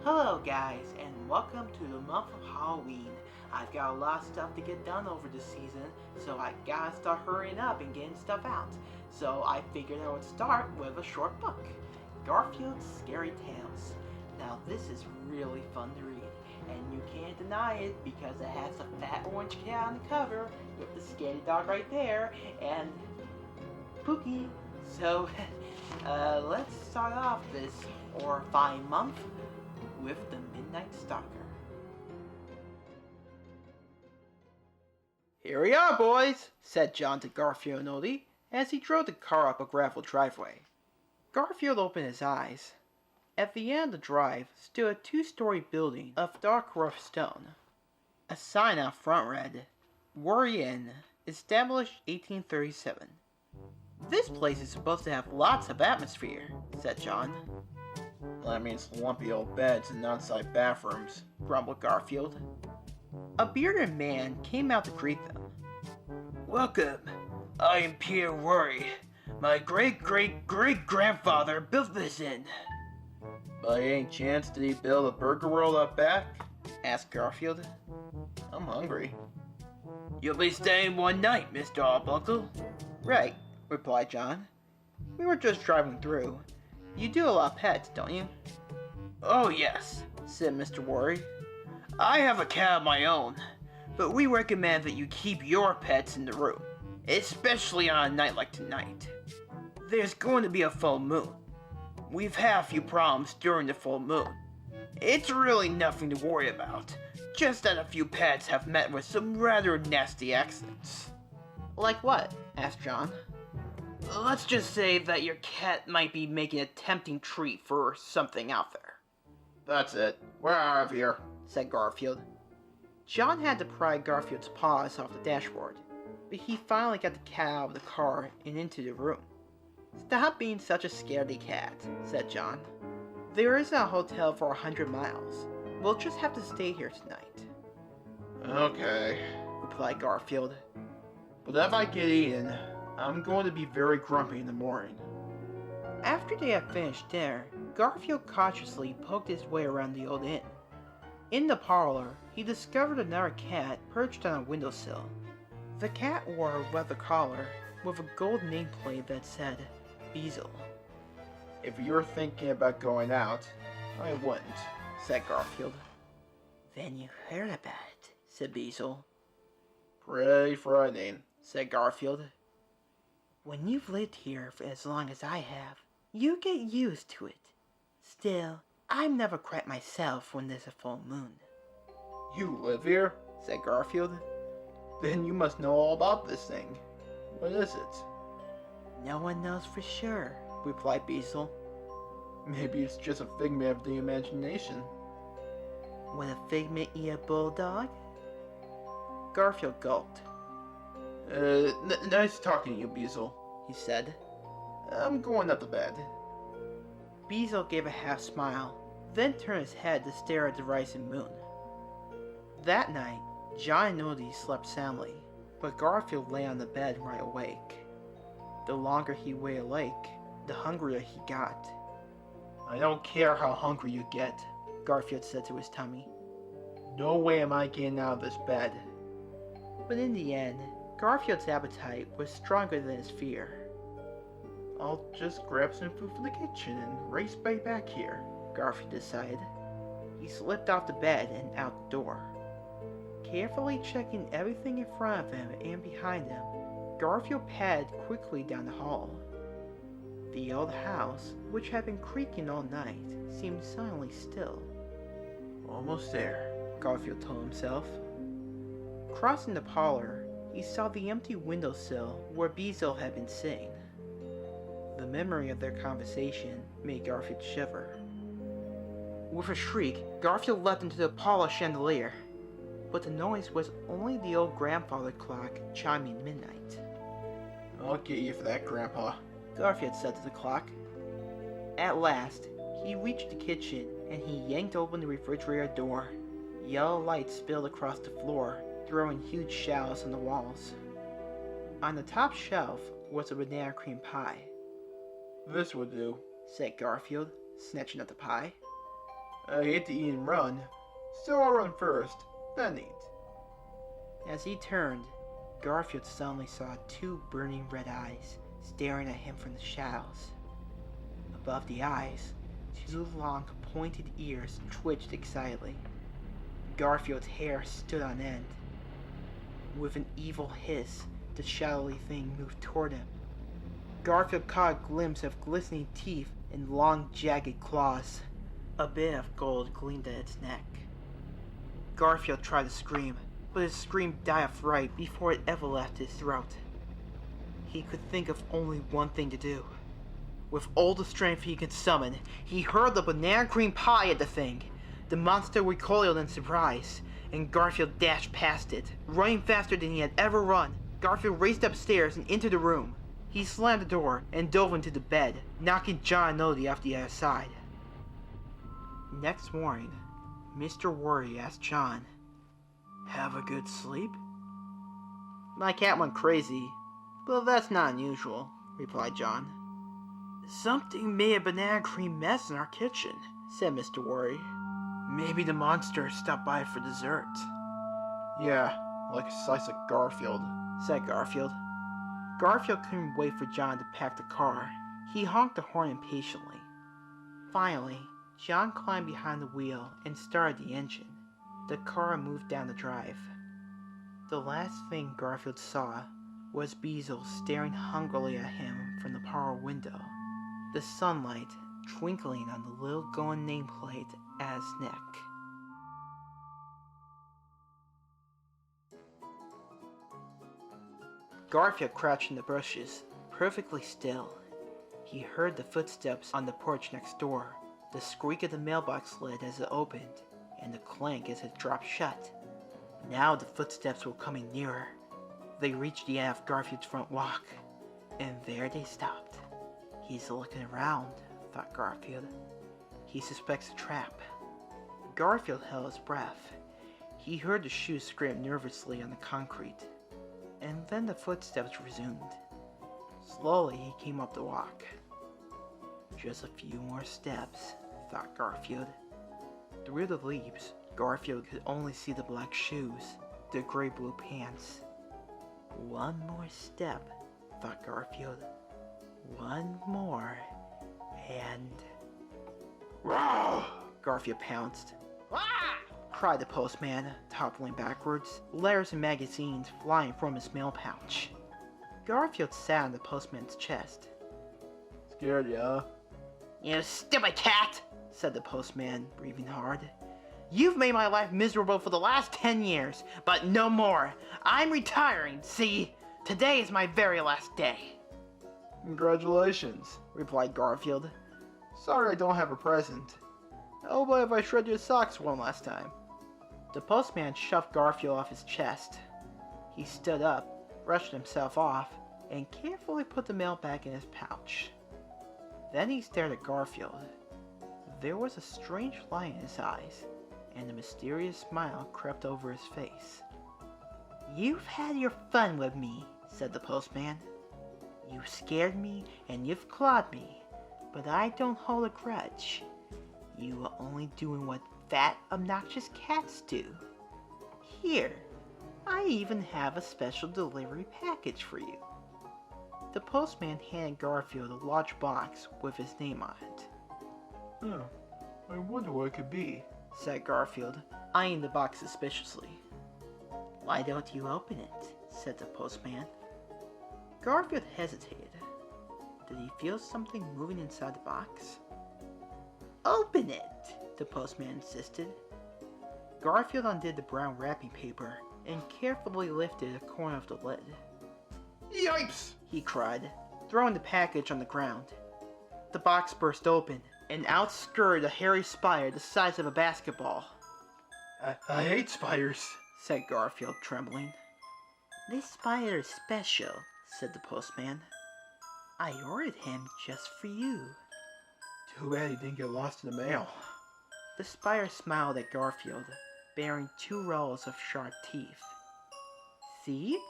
Hello guys, and welcome to the month of Halloween. I've got a lot of stuff to get done over this season, so I gotta start hurrying up and getting stuff out. So I figured I would start with a short book, Garfield's Scary Tales. Now this is really fun to read, and you can't deny it because it has a fat orange cat on the cover with the scary dog right there, and Pookie. So let's start off this horrifying month with the Midnight Stalker. "Here we are, boys," said John to Garfield and Odie as he drove the car up a gravel driveway. Garfield opened his eyes. At the end of the drive stood a two-story building of dark rough stone. A sign out front read, "Worry Inn, established 1837. "This place is supposed to have lots of atmosphere," said John. "That means lumpy old beds and outside bathrooms," grumbled Garfield. A bearded man came out to greet them. "Welcome. I am Pierre Worry. My great-great-great-grandfather built this inn." "By any chance did he build a burger world up back?" asked Garfield. "I'm hungry." "You'll be staying one night, Mr. Arbuckle." "Right," replied John. "We were just driving through. You do a lot of pets, don't you?" "Oh yes," said Mr. Worry. "I have a cat of my own, but we recommend that you keep your pets in the room, especially on a night like tonight. There's going to be a full moon. We've had a few problems during the full moon. It's really nothing to worry about, just that a few pets have met with some rather nasty accidents." "Like what?" asked John. "Let's just say that your cat might be making a tempting treat for something out there." "That's it. We're out of here," said Garfield. John had to pry Garfield's paws off the dashboard, but he finally got the cat out of the car and into the room. "Stop being such a scaredy cat," said John. "There isn't a hotel for 100 miles. We'll just have to stay here tonight." "Okay," replied Garfield. "but if I get eaten, I'm going to be very grumpy in the morning." After they had finished dinner, Garfield cautiously poked his way around the old inn. In the parlor, he discovered another cat perched on a windowsill. The cat wore a leather collar with a gold nameplate that said, "Sizzle." "If you're thinking about going out, I wouldn't," said Garfield. "Then you heard about it," said Sizzle. "Pretty frightening," said Garfield. "When you've lived here for as long as I have, you get used to it. Still, I'm never quite myself when there's a full moon." "You live here?" said Garfield. "Then you must know all about this thing. What is it?" "No one knows for sure," replied Sizzle. "Maybe it's just a figment of the imagination." "Would a figment eat a bulldog?" Garfield gulped. Nice talking to you, Sizzle," he said. "I'm going up to bed." Sizzle gave a half smile, then turned his head to stare at the rising moon. That night, John and Odie slept soundly, but Garfield lay on the bed wide awake. The longer he lay awake, the hungrier he got. "I don't care how hungry you get," Garfield said to his tummy. "No way am I getting out of this bed." But in the end, Garfield's appetite was stronger than his fear. "I'll just grab some food from the kitchen and race back here," Garfield decided. He slipped off the bed and out the door. Carefully checking everything in front of him and behind him, Garfield padded quickly down the hall. The old house, which had been creaking all night, seemed suddenly still. "Almost there," Garfield told himself. Crossing the parlor, he saw the empty windowsill where Sizzle had been sitting. The memory of their conversation made Garfield shiver. With a shriek, Garfield leapt into the parlor chandelier, but the noise was only the old grandfather clock chiming midnight. "I'll get you for that, Grandpa," Garfield said to the clock. At last, he reached the kitchen and he yanked open the refrigerator door. Yellow light spilled across the floor, throwing huge shadows on the walls. On the top shelf was a banana cream pie. "This will do," said Garfield, snatching at the pie. I hate to eat and run, so I'll run first, then eat. As he turned, Garfield suddenly saw two burning red eyes staring at him from the shadows. Above the eyes, two long, pointed ears twitched excitedly. Garfield's hair stood on end. With an evil hiss, the shadowy thing moved toward him. Garfield caught a glimpse of glistening teeth and long, jagged claws. A bit of gold gleamed at its neck. Garfield tried to scream, but his scream died off right before it ever left his throat. He could think of only one thing to do. With all the strength he could summon, he hurled a banana cream pie at the thing. The monster recoiled in surprise, and Garfield dashed past it, running faster than he had ever run. Garfield raced upstairs and into the room. He slammed the door and dove into the bed, knocking John and Odie off the other side. Next morning, Mr. Worry asked John, "Have a good sleep?" "My cat went crazy, but that's not unusual," replied John. "Something made a banana cream mess in our kitchen," said Mr. Worry. "Maybe the monster stopped by for dessert." Yeah, like a slice of Garfield, said Garfield. Garfield couldn't wait for John to pack the car. He honked the horn impatiently. Finally, John climbed behind the wheel and started the engine. The car moved down the drive. The last thing Garfield saw was Beazle staring hungrily at him from the parlor window, the sunlight twinkling on the little golden nameplate at his neck. Garfield crouched in the bushes, perfectly still. He heard the footsteps on the porch next door, the squeak of the mailbox lid as it opened, and the clank as it dropped shut. Now the footsteps were coming nearer. They reached the end of Garfield's front walk, and there they stopped. "He's looking around," thought Garfield. "He suspects a trap." Garfield held his breath. He heard the shoes scrape nervously on the concrete, and then the footsteps resumed. Slowly he came up the walk. Just a few more steps, thought Garfield. Through the leaves, Garfield could only see the black shoes, the gray-blue pants. One more step, thought Garfield. One more, and... Rawr! Garfield pounced. "Ah!" cried the postman, toppling backwards, letters and magazines flying from his mail pouch. Garfield sat on the postman's chest. Scared ya? "You stupid cat!" said the postman, breathing hard. "You've made my life miserable for the last 10 years, but no more. I'm retiring, see? Today is my very last day." Congratulations, replied Garfield. Sorry I don't have a present. How about if I shred your socks one last time? The postman shoved Garfield off his chest. He stood up, brushed himself off, and carefully put the mail back in his pouch. Then he stared at Garfield. There was a strange light in his eyes, and a mysterious smile crept over his face. "You've had your fun with me," said the postman. "You've scared me and you've clawed me, but I don't hold a grudge. You are only doing what fat, obnoxious cats do. Here, I even have a special delivery package for you." The postman handed Garfield a large box with his name on it. Oh, I wonder what it could be, said Garfield, eyeing the box suspiciously. "Why don't you open it?" said the postman. Garfield hesitated. Did he feel something moving inside the box? "Open it!" the postman insisted. Garfield undid the brown wrapping paper and carefully lifted a corner of the lid. Yipes! He cried, throwing the package on the ground. The box burst open, and out scurried a hairy spider the size of a basketball. I hate spiders, said Garfield, trembling. "This spider is special," said the postman. "I ordered him just for you." Too bad he didn't get lost in the mail. The spider smiled at Garfield, bearing 2 rows of sharp teeth. "See?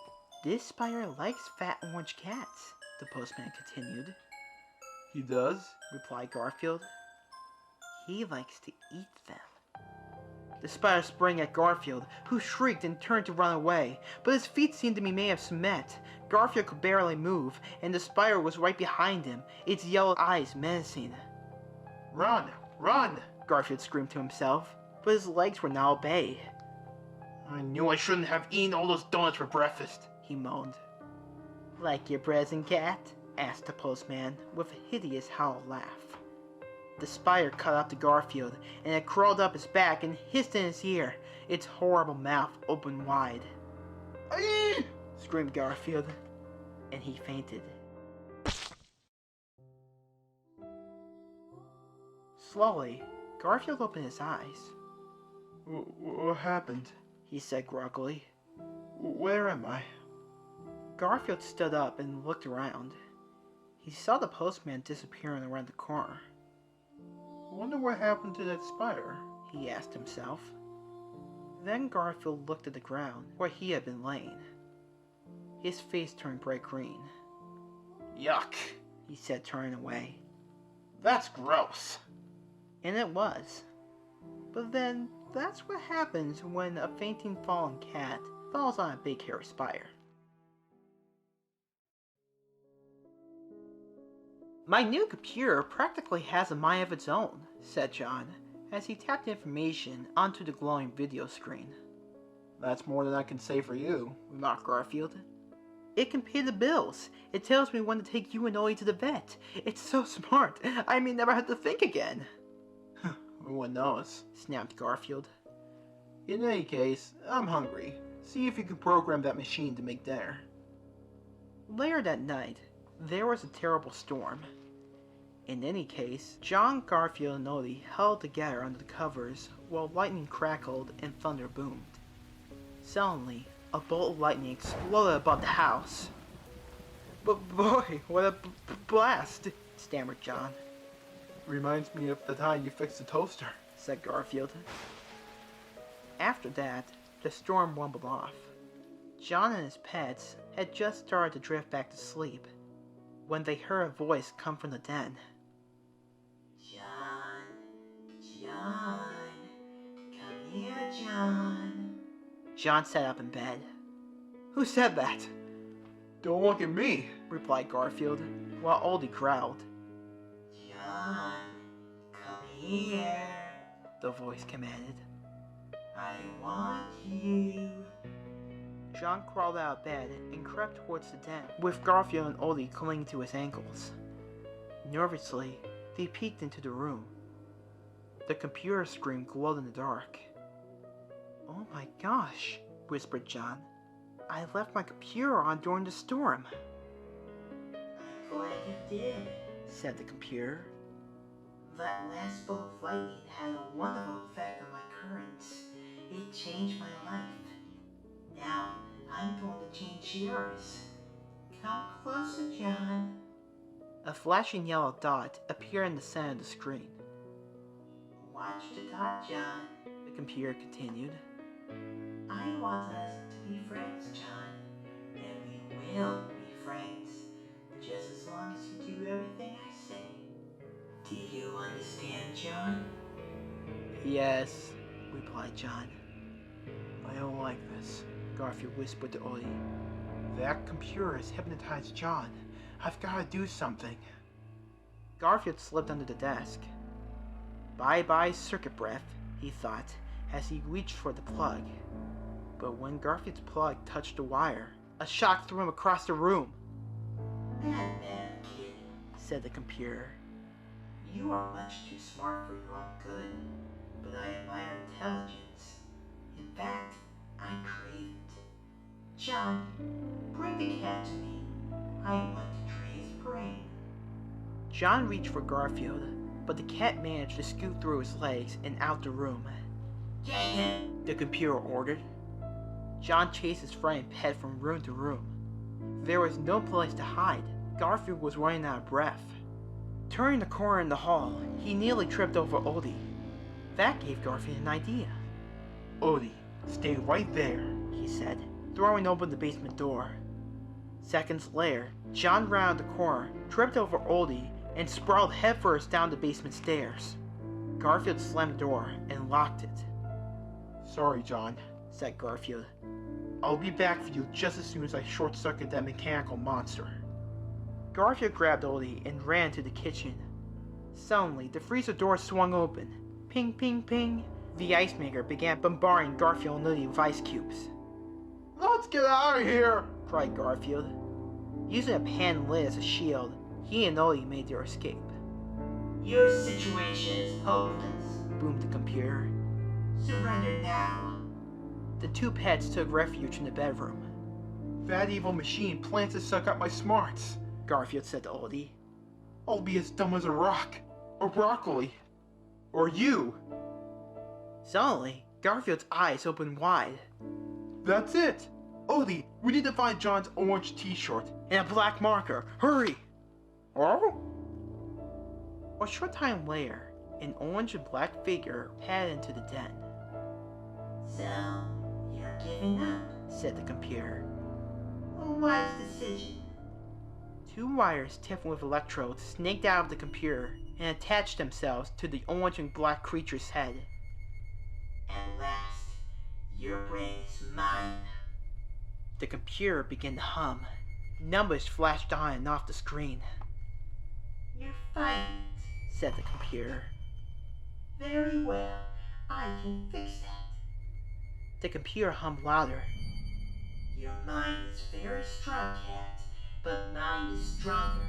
This spider likes fat orange cats," the postman continued. He does? Replied Garfield. He likes to eat them. The spider sprang at Garfield, who shrieked and turned to run away, but his feet seemed to be made of cement. Garfield could barely move, and the spider was right behind him, its yellow eyes menacing. Run! Run! Garfield screamed to himself, but his legs were now at bay. I knew I shouldn't have eaten all those donuts for breakfast, he moaned. Like your present cat? Asked the postman with a hideous hollow laugh. The spider cut up to Garfield, and it crawled up his back and hissed in his ear, its horrible mouth open wide. Aye! Screamed Garfield, and he fainted. Slowly, Garfield opened his eyes. What happened? He said groggily. Where am I? Garfield stood up and looked around. He saw the postman disappearing around the corner. Wonder what happened to that spider? He asked himself. Then Garfield looked at the ground where he had been laying. His face turned bright green. Yuck, he said, turning away. That's gross. And it was. But then, that's what happens when a fainting fallen cat falls on a big hairy spider. My new computer practically has a mind of its own, said John, as he tapped information onto the glowing video screen. That's more than I can say for you, remarked Garfield. It can pay the bills. It tells me when to take you and Ollie to the vet. It's so smart, I may never have to think again. Who knows, snapped Garfield. In any case, I'm hungry. See if you can program that machine to make dinner. Later that night, there was a terrible storm. In any case, John, Garfield, and Odie held together under the covers while lightning crackled and thunder boomed. Suddenly, a bolt of lightning exploded above the house. But boy, what a blast, stammered John. Reminds me of the time you fixed the toaster, said Garfield. After that, the storm rumbled off. John and his pets had just started to drift back to sleep when they heard a voice come from the den. John, come here, John. John sat up in bed. Who said that? Don't look at me, replied Garfield, while Oldie growled. John, come here, the voice commanded. I want you. John crawled out of bed and crept towards the den, with Garfield and Oldie clinging to his ankles. Nervously, they peeked into the room. The computer screen glowed in the dark. Oh my gosh, whispered John. I left my computer on during the storm. I'm glad you did, said the computer. That last bolt of lightning had a wonderful effect on my currents. It changed my life. Now, I'm going to change yours. Come closer, John. A flashing yellow dot appeared in the center of the screen. Watch the dot, John, the computer continued. I want us to be friends, John. And we will be friends, just as long as you do everything I say. Do you understand, John? Yes, replied John. I don't like this, Garfield whispered to Ollie. That computer has hypnotized John. I've got to do something. Garfield slipped under the desk. Bye-bye circuit breath, he thought, as he reached for the plug. But when Garfield's plug touched the wire, a shock threw him across the room. Bad kid, said the computer. You are much too smart for your own good, but I admire intelligence. In fact, I crave it. John, bring the cat to me. I want to try his brain. John reached for Garfield, but the cat managed to scoot through his legs and out the room. Get him, the computer ordered. John chased his friend and pet from room to room. There was no place to hide. Garfield was running out of breath. Turning the corner in the hall, he nearly tripped over Odie. That gave Garfield an idea. Odie, stay right there, he said, throwing open the basement door. Seconds later, John rounded the corner, tripped over Oldie, and sprawled headfirst down the basement stairs. Garfield slammed the door and locked it. Sorry, John, said Garfield. I'll be back for you just as soon as I short-circuit that mechanical monster. Garfield grabbed Oldie and ran to the kitchen. Suddenly, the freezer door swung open. Ping, ping, ping. The ice maker began bombarding Garfield and Oldie with ice cubes. Let's get out of here! Cried Garfield. Using a pan lid as a shield, he and Oldie made their escape. Your situation is hopeless. Boomed the computer. Surrender now. The two pets took refuge in the bedroom. That evil machine plans to suck up my smarts, Garfield said to Oldie. I'll be as dumb as a rock, or broccoli, or you. Suddenly, Garfield's eyes opened wide. That's it! Oldie, we need to find John's orange t-shirt. And a black marker. Hurry! Oh? A short time later, an orange and black figure padded into the den. So, you're giving up? Said the computer. A wise decision. Two wires tipped with electrodes snaked out of the computer and attached themselves to the orange and black creature's head. At last, your brain is mine. The computer began to hum. Numbers flashed on and off the screen. You're fighting it, said the computer. Very well, I can fix that. The computer hummed louder. Your mind is very strong, Cat, but mine is stronger.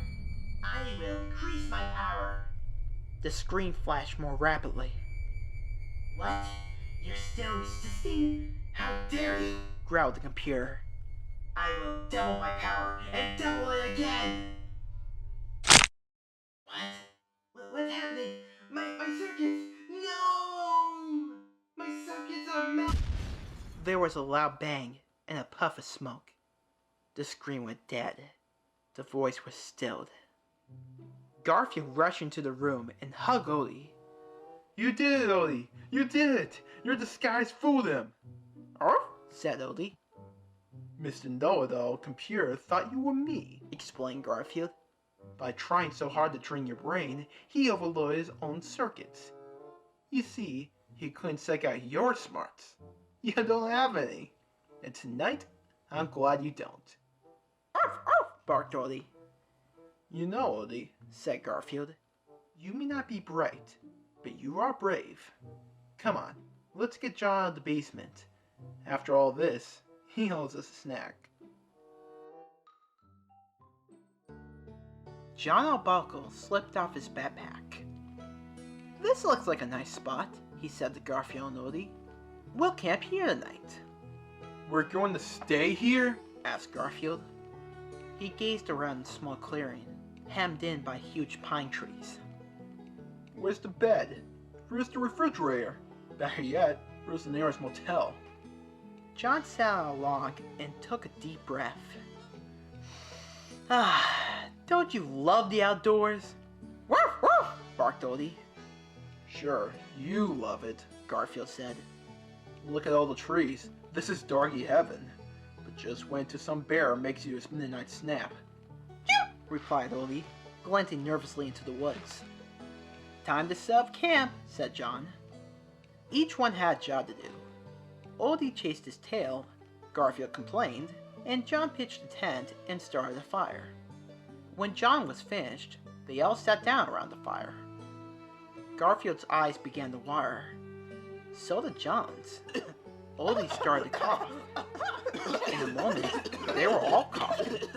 I will increase my power. The screen flashed more rapidly. What? You're still resisting? How dare you? Growled the computer. I will double my power and double it again. What's happening? My circuits! No! My circuits are messed. There was a loud bang and a puff of smoke. The screen went dead. The voice was stilled. Garfield rushed into the room and hugged Oldie. You did it, Oldie! You did it! Your disguise fooled him! Oh? Said Oldie. Mr. Know-It-All computer thought you were me. Explained Garfield. By trying so hard to train your brain, he overloaded his own circuits. You see, he couldn't suck out your smarts. You don't have any. And tonight, I'm glad you don't. Arf, arf, barked Oldie. You know, Oldie, said Garfield. You may not be bright, but you are brave. Come on, let's get John out of the basement. After all this, he owes us a snack. John Arbuckle slipped off his backpack. This looks like a nice spot, he said to Garfield and Oldie. We'll camp here tonight. We're going to stay here? Asked Garfield. He gazed around the small clearing, hemmed in by huge pine trees. Where's the bed? Where's the refrigerator? Better yet, where's the nearest motel? John sat on a log and took a deep breath. Ah, don't you love the outdoors? Woof, woof, barked Oldie. Sure, you love it, Garfield said. Look at all the trees. This is doggy heaven. But just wait till some bear makes you his midnight snap. Replied Oldie, glancing nervously into the woods. Time to set up camp, said John. Each one had a job to do. Oldie chased his tail, Garfield complained, and John pitched a tent and started a fire. When John was finished, they all sat down around the fire. Garfield's eyes began to water. So did John's. Oldie started to cough. In a moment, they were all coughing.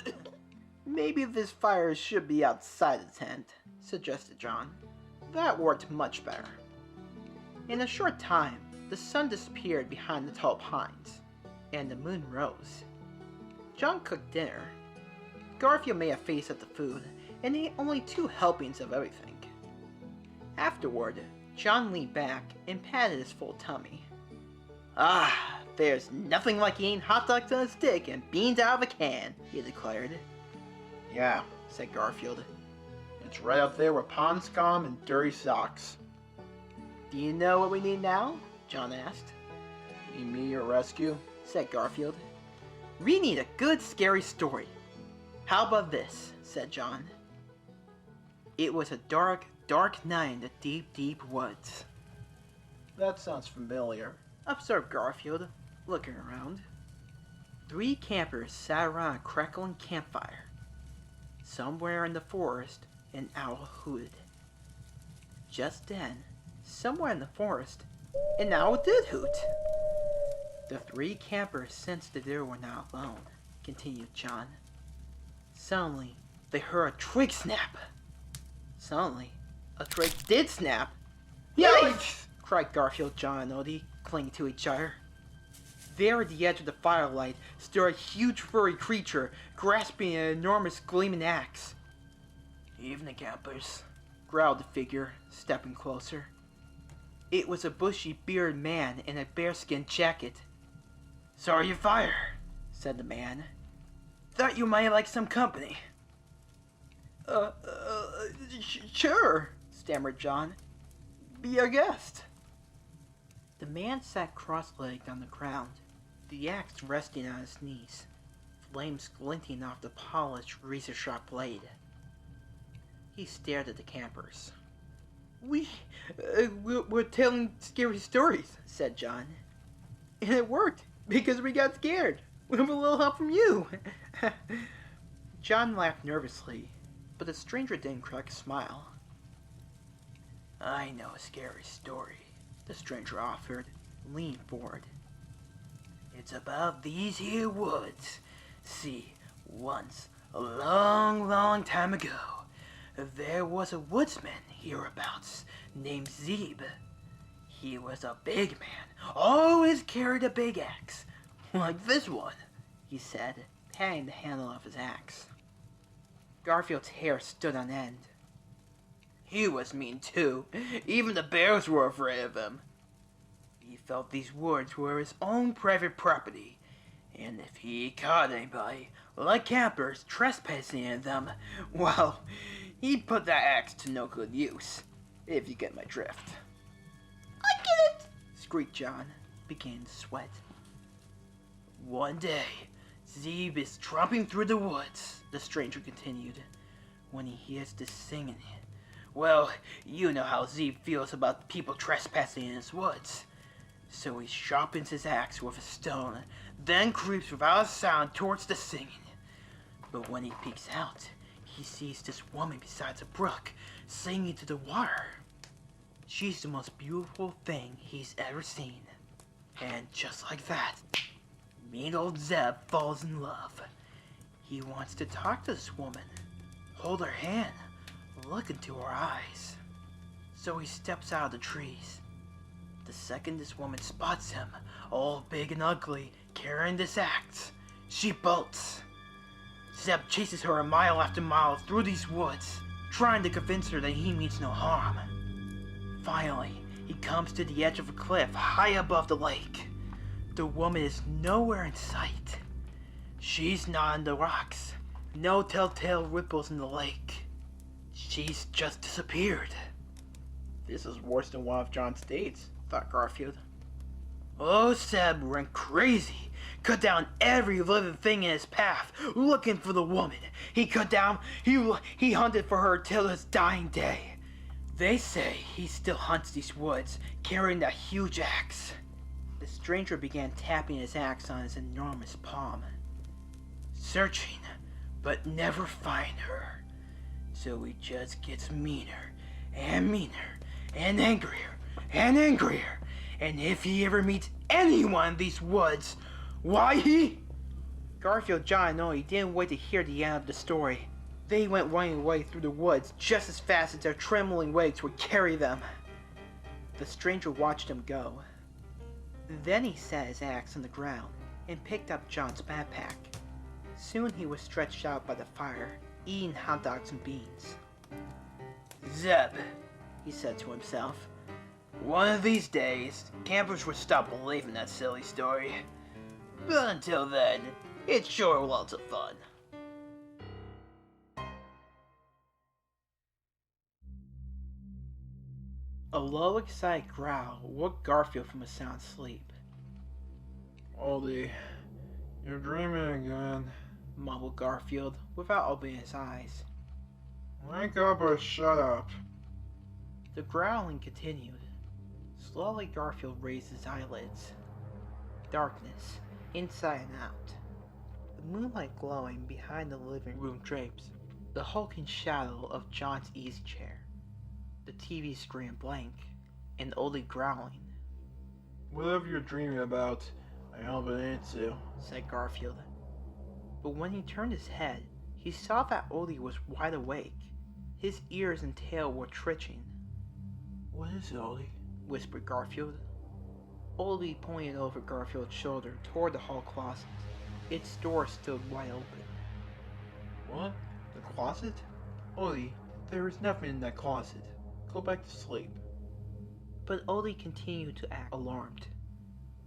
Maybe this fire should be outside the tent, suggested John. That worked much better. In a short time, the sun disappeared behind the tall pines, and the moon rose. John cooked dinner. Garfield made a face at the food, and ate only 2 helpings of everything. Afterward, John leaned back and patted his full tummy. Ah, there's nothing like eating hot dogs on a stick and beans out of a can, he declared. Yeah, said Garfield. It's right up there with pond scum and dirty socks. Do you know what we need now? John asked. You mean your rescue? Said Garfield. We need a good scary story. How about this? Said John. It was a dark, dark night in the deep, deep woods. That sounds familiar. Observed Garfield, looking around. 3 campers sat around a crackling campfire. Somewhere in the forest, an owl hooted. Just then, somewhere in the forest, an owl did hoot. The 3 campers sensed that they were not alone, continued John. Suddenly, they heard a twig snap. Suddenly, a twig did snap. Yikes! Cried Garfield, John, and Odie, clinging to each other. There at the edge of the firelight stood a huge furry creature, grasping an enormous gleaming axe. Evening, campers, growled the figure, stepping closer. It was a bushy bearded man in a bearskin jacket. Sorry you fire, said the man. Thought you might like some company. Sure, stammered John. Be our guest. The man sat cross-legged on the ground, the axe resting on his knees, flames glinting off the polished, razor-sharp blade. He stared at the campers. We're telling scary stories, said John. And it worked, because we got scared. With a little help from you. John laughed nervously, but the stranger didn't crack a smile. I know a scary story, the stranger offered, leaning forward. It's about these here woods. See, once, a long, long time ago, there was a woodsman hereabouts named Zeb. He was a big man, always carried a big axe, like this one, he said, patting the handle of his axe. Garfield's hair stood on end. He was mean too. Even the bears were afraid of him. He felt these woods were his own private property, and if he caught anybody, like campers, trespassing in them, well, he'd put that axe to no good use, if you get my drift. I get it, squeaked John, beginning to sweat. One day, Zeb is tromping through the woods, the stranger continued, when he hears this singing. Well, you know how Zeb feels about people trespassing in his woods. So he sharpens his axe with a stone, then creeps without a sound towards the singing. But when he peeks out, he sees this woman beside a brook, singing to the water. She's the most beautiful thing he's ever seen. And just like that, mean old Zeb falls in love. He wants to talk to this woman, hold her hand, look into her eyes. So he steps out of the trees. The second this woman spots him, all big and ugly, carrying this axe, she bolts. Zeb chases her mile after mile through these woods, trying to convince her that he means no harm. Finally, he comes to the edge of a cliff high above the lake. The woman is nowhere in sight. She's not on the rocks. No telltale ripples in the lake. She's just disappeared. This is worse than one of John's dates, thought Garfield. Oh, Zeb went crazy. Cut down every living thing in his path, looking for the woman. He hunted for her till his dying day. They say he still hunts these woods, carrying that huge axe. The stranger began tapping his axe on his enormous palm. Searching, but never find her. So he just gets meaner, and meaner, and angrier, and angrier. And if he ever meets anyone in these woods, why he... Garfield, John, and Odie didn't wait to hear the end of the story. They went running away through the woods just as fast as their trembling legs would carry them. The stranger watched them go. Then he set his axe on the ground and picked up John's backpack. Soon he was stretched out by the fire, eating hot dogs and beans. Zeb, he said to himself, one of these days, campers will stop believing that silly story. But until then, it's sure lots of fun. A low, excited growl woke Garfield from a sound sleep. Odie, you're dreaming again, The growling continued. Slowly Garfield raised his eyelids. Darkness, inside and out. The moonlight glowing behind the living room drapes. The hulking shadow of John's easy chair. The TV screen blank, and Oldie growling. Whatever you're dreaming about, I hope it ain't so, said Garfield. But when he turned his head, he saw that Oldie was wide awake. His ears and tail were twitching. What is it, Oldie? Whispered Garfield. Oldie pointed over Garfield's shoulder toward the hall closet. Its door stood wide open. What? The closet? Oldie, there is nothing in that closet. Go back to sleep. But Oldie continued to act alarmed.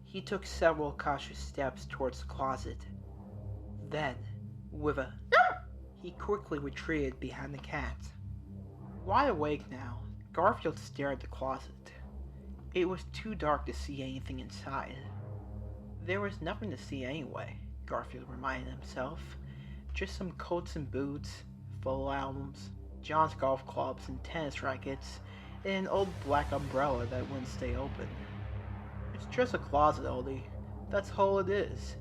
He took several cautious steps towards the closet. Then, with a he quickly retreated behind the cat. Wide awake now, Garfield stared at the closet. It was too dark to see anything inside. There was nothing to see anyway, Garfield reminded himself. Just some coats and boots, photo albums, John's golf clubs and tennis rackets, and an old black umbrella that wouldn't stay open. It's just a closet, Oldie. That's all it is.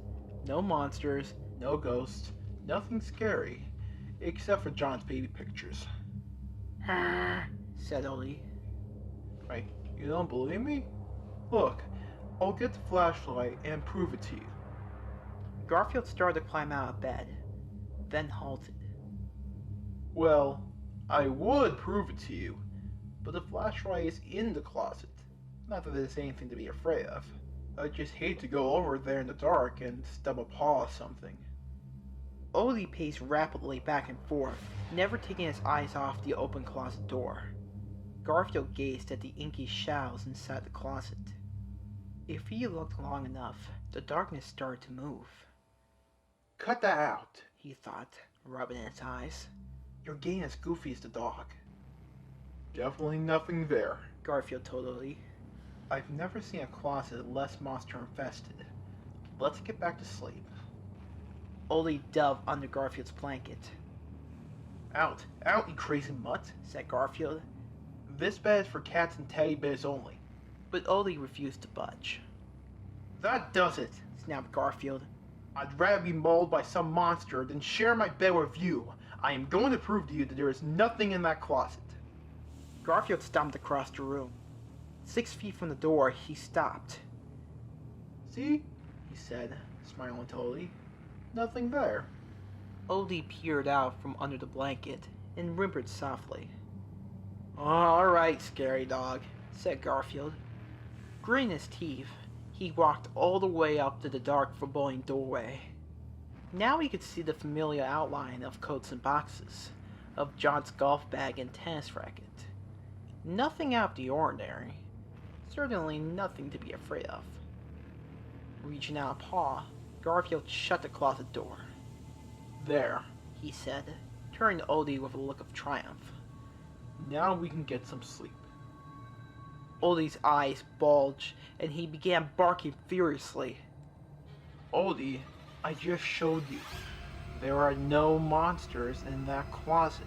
No monsters, no ghosts, nothing scary, except for John's baby pictures. said Oldie. Right, you don't believe me? Look, I'll get the flashlight and prove it to you. Garfield started to climb out of bed, then halted. Well, I would prove it to you, but the flashlight is in the closet. Not that there's anything to be afraid of. I just hate to go over there in the dark and stub a paw or something. Oldie paced rapidly back and forth, never taking his eyes off the open closet door. Garfield gazed at the inky shadows inside the closet. If he looked long enough, the darkness started to move. Cut that out, he thought, rubbing his eyes. You're getting as goofy as the dog. Definitely nothing there, Garfield told Oldie. I've never seen a closet less monster infested. Let's get back to sleep. Oldie dove under Garfield's blanket. Out, you crazy mutt, said Garfield. This bed is for cats and teddy bears only. But Oldie refused to budge. That does it, snapped Garfield. I'd rather be mauled by some monster than share my bed with you. I am going to prove to you that there is nothing in that closet. Garfield stomped across the room. 6 feet from the door, he stopped. See? He said, smiling to Oldie. Nothing there. Oldie peered out from under the blanket and whimpered softly. All right, scary dog, said Garfield. Gritting his teeth, he walked all the way up to the dark foreboding doorway. Now he could see the familiar outline of coats and boxes, of John's golf bag and tennis racket. Nothing out of the ordinary. Certainly nothing to be afraid of. Reaching out a paw, Garfield shut the closet door. There, he said, turning to Oldie with a look of triumph. Now we can get some sleep. Oldie's eyes bulged, and he began barking furiously. Oldie, I just showed you. There are no monsters in that closet.